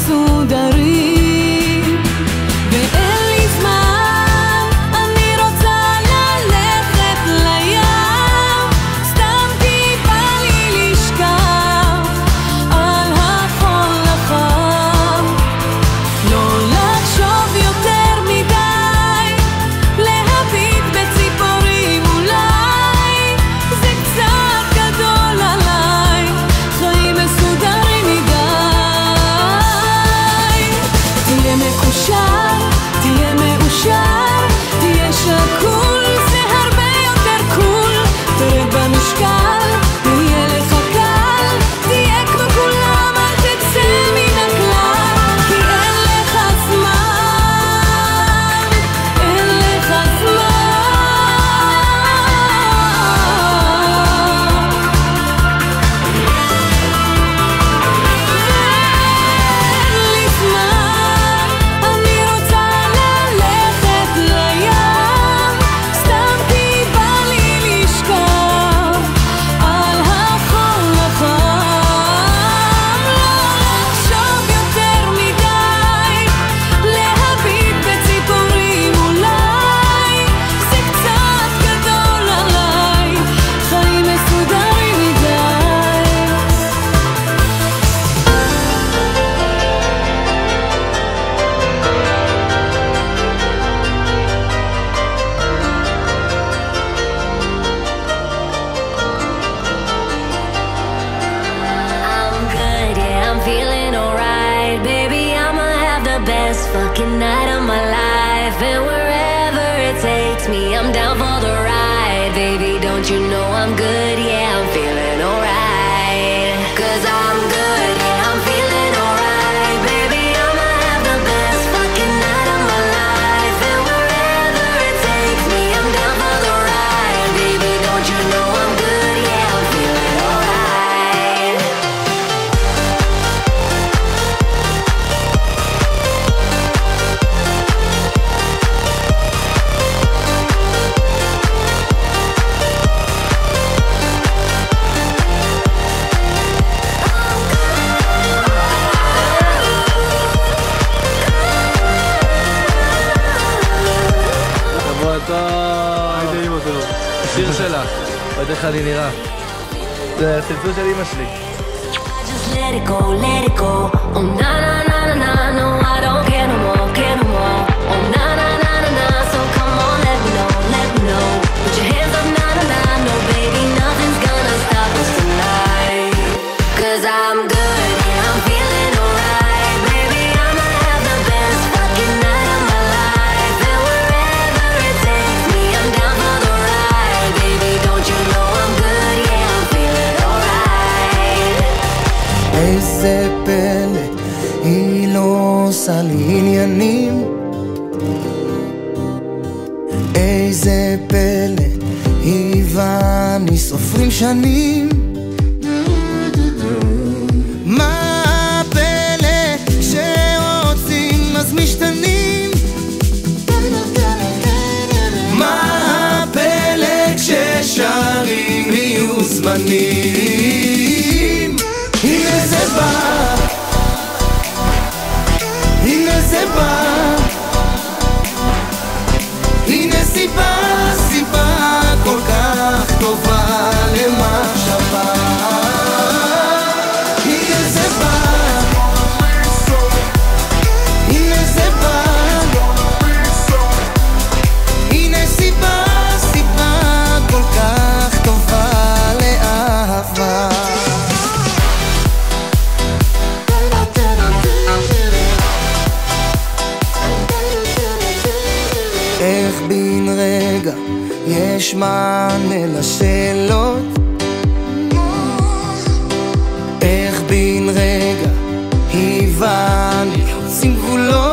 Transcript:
מסודרים ואין לי זמן, אני רוצה ללכת לים סתם כי בא לי לשכב על החול החם, לא לחשוב יותר מדי, להביט בציפורים אולי זה קצת גדול עליי, חיים מסודרים מדי. תהיה מקושר, תהיה מאושר, תהיה שקול, זה הרבה יותר קול, תרד במשקל, תהיה לך קל, תהיה כמו כולם, אל תצא מן הכלל, כי אין לך זמן, אין לך אני רוצה ללכת לים סתם כי בא לי לשכב על החול החם, לא לחשוב יותר מדי, להביט בציפורים אולי זה קצת גדול עליי, חיים מסודרים מדי. I'm good, yeah, I'm feeling alright. Baby, I'ma have the best fucking night of my life. And wherever it takes me, I'm down for the ride. Baby, don't you know I'm good, yeah, I'm feeling alright. Cause I'm good, yeah, I'm feeling alright. Baby, I'ma have the best fucking night of my life. And wherever it takes me, I'm down for the ride. Baby, don't you know I'm good, yeah, I'm feeling alright. שבוע טוב. הייתי אמא שלו. שיר שלך, עוד איך אני נראה. זה הצלצול של אמא שלי. Just let it go, let it go. Oh na na na na na, no I don't care no more, care no more. Oh na na na na na, so come on let me know, let me know. Put your hands up, na na na, no baby, nothing's gonna stop us tonight. Cause I'm good, yeah, I'm feeling alright. Baby, I'ma have the best fucking night of my life. And wherever it takes me, I'm down for the ride. Baby, don't you know I'm good, yeah, I'm feeling alright. איזה פלא, היא לא עושה לי עניינים. איזה פלא, היא ואני סופרים שנים. מה הפלא, כשרוצים אז משתנים. מה הפלא, כששרים יהיו זמנים. הנה זה בא, הנה זה בא, הנה סיבה, סיבה כל כך טובה למחשבה. הנה זה בא, הנה זה בא, הנה סיבה, סיבה כל כך טובה לאהבה. איך בן רגע יש מענה לשאלות. איך בן רגע היא ואני חוצים גבולות.